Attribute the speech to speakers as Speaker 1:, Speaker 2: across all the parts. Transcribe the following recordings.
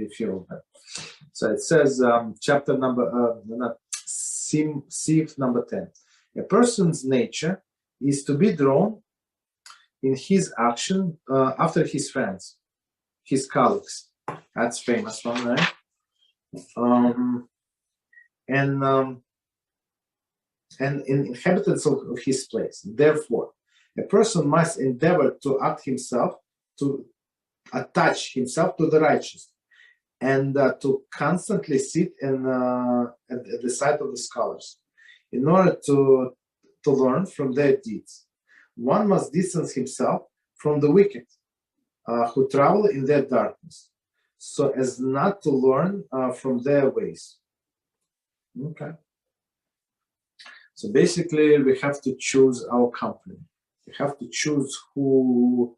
Speaker 1: few of them. So it says, chapter number, Sieve number 10. A person's nature is to be drawn in his action after his friends, his colleagues. That's famous one, right? And inhabitants of his place. Therefore, a person must endeavor to act himself, to attach himself to the righteous, and to constantly sit at the side of the scholars, in order to learn from their deeds. One must distance himself from the wicked, who travel in their darkness, so as not to learn from their ways. Okay. So basically, we have to choose our company. We have to choose who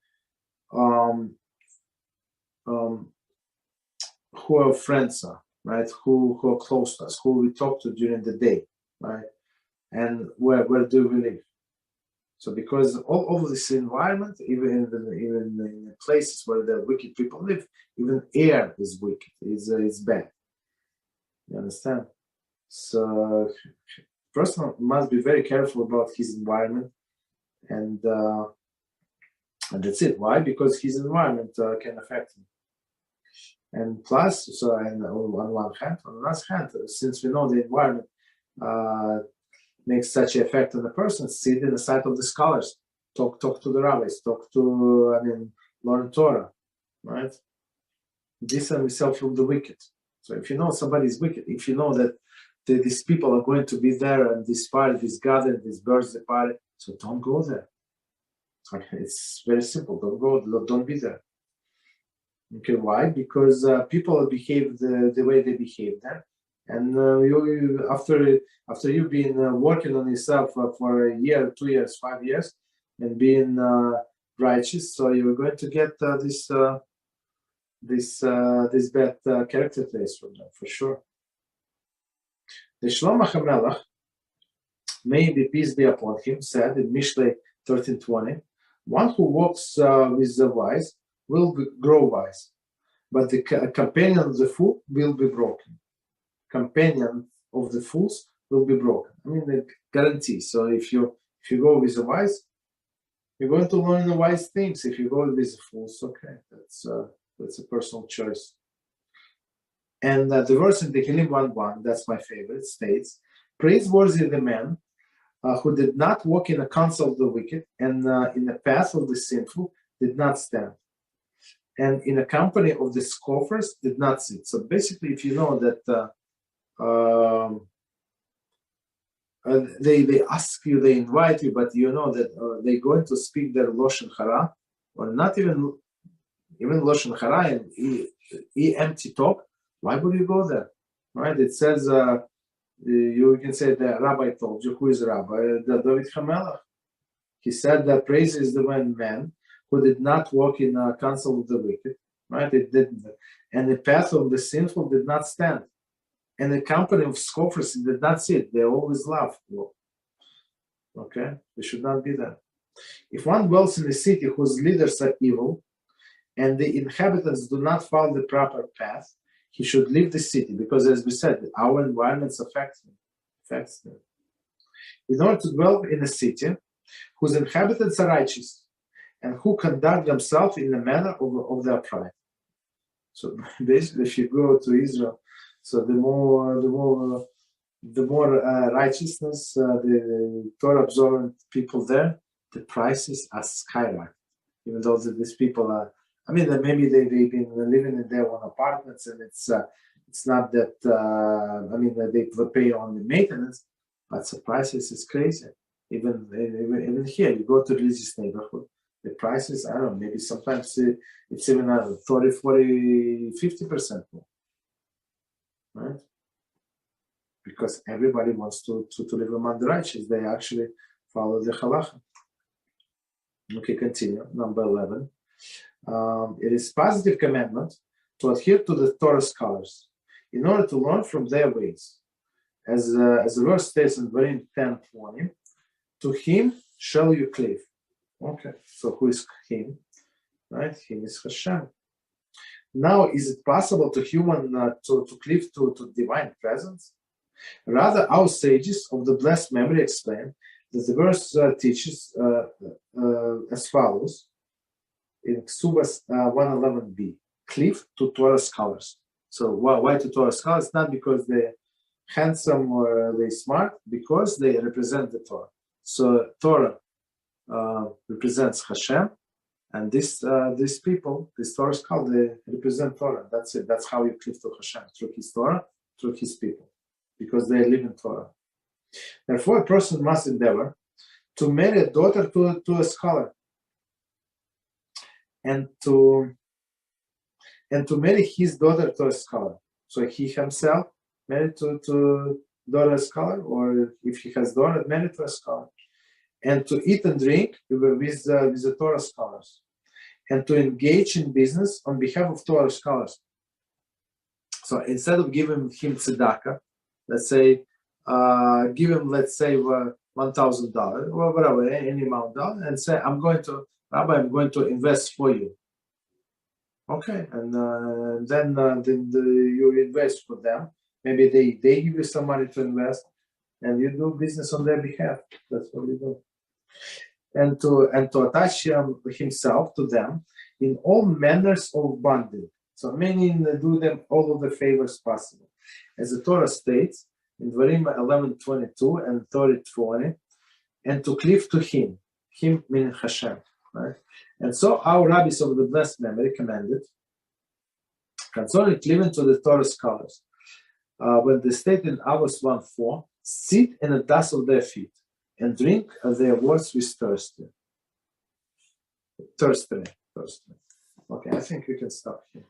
Speaker 1: our friends are, right? Who are close to us, who we talk to during the day, right? And where do we live? So because all over this environment, even in the places where the wicked people live, even air is wicked, is bad. You understand? So person must be very careful about his environment, and that's it. Why? Because his environment can affect him. And plus, so on one hand, on the other hand, since we know the environment makes such an effect on the person, sit in the side of the scholars, talk to the rabbis, learn Torah, right? Distance yourself from the wicked. So if you know somebody is wicked, if you know that these people are going to be there and this party, this gathering, this birthday party, so don't go there. It's very simple. Don't go. Don't be there. Okay, why? Because people behave the way they behave there, and you after you've been working on yourself for a year, 2 years, 5 years, and being righteous, so you're going to get this bad character traits from them for sure. The Shlomo HaMelech, may be peace be upon him, said in Mishlei 13:20, one who walks with the wise will grow wise, but the companion of the fool will be broken. Companion of the fools will be broken. I mean, the guarantee. So if you go with the wise, you're going to learn the wise things. If you go with the fools, okay, that's a personal choice. And the verse in Tehillim 1:1, that's my favorite, states, praiseworthy the man who did not walk in the counsel of the wicked, and in the path of the sinful did not stand, and in the company of the scoffers did not sit. So basically, if you know that they ask you, they invite you, but you know that they're going to speak their Lashon Hara, or not even Lashon Hara and empty talk, why would you go there? Right? It says, you can say the Rabbi told you. Who is Rabbi? The David HaMelech. He said that praise is the man who did not walk in the counsel of the wicked, right? It didn't. And the path of the sinful did not stand. And the company of scoffers did not sit. They always laugh. Okay? They should not be there. If one dwells in a city whose leaders are evil, and the inhabitants do not follow the proper path, he should leave the city, because as we said, our environments affects them. In order to dwell in a city whose inhabitants are righteous and who conduct themselves in the manner of the upright. So basically, if you go to Israel, so the more righteousness, the Torah observant people there, the prices are skyrocketing. Even though these people are, I mean, maybe they've been living in their own apartments, and it's not that, they pay on the maintenance, but the prices is crazy. Even here, you go to religious neighborhood, the prices, I don't know, maybe sometimes it's even 30, 40, 50% more, right? Because everybody wants to live among the righteous. They actually follow the halacha. Okay, continue. Number 11. It is positive commandment to adhere to the Torah scholars in order to learn from their ways. As the verse states in Barim 10:20, to him shall you cleave. Okay, so who is him? Right? Him is HaShem. Now, is it possible to human to cleave to divine presence? Rather, our sages of the blessed memory explain that the verse teaches as follows in Ksubas 111b: cleave to Torah scholars. So why to Torah scholars? Not because they're handsome or they're smart, because they represent the Torah. So Torah represents HaShem, and these people, these Torah scholars, they represent Torah. That's it. That's how you cleave to HaShem, through His Torah, through His people, because they live in Torah. Therefore, a person must endeavor to marry a daughter to a scholar, and to marry his daughter to a scholar. So he himself married to daughter a scholar, or if he has daughter, married to a scholar, and to eat and drink with the Torah scholars, and to engage in business on behalf of Torah scholars. So instead of giving him tzedakah, let's say, give him, let's say, $1,000 or whatever, any amount, and say, Rabbi, I'm going to invest for you. Okay, and then you invest for them. Maybe they give you some money to invest, and you do business on their behalf. That's what you do. And to attach himself to them in all manners of bondage. So meaning do them all of the favors possible. As the Torah states in Dvarim 11:22 and 30:20, and to cleave to him meaning HaShem. Right? And so our rabbis of the blessed memory commanded concerning cleaving to the Torah scholars, when they state in Amos 1:4, sit in the dust of their feet and drink their words with thirstily. Okay, I think we can stop here.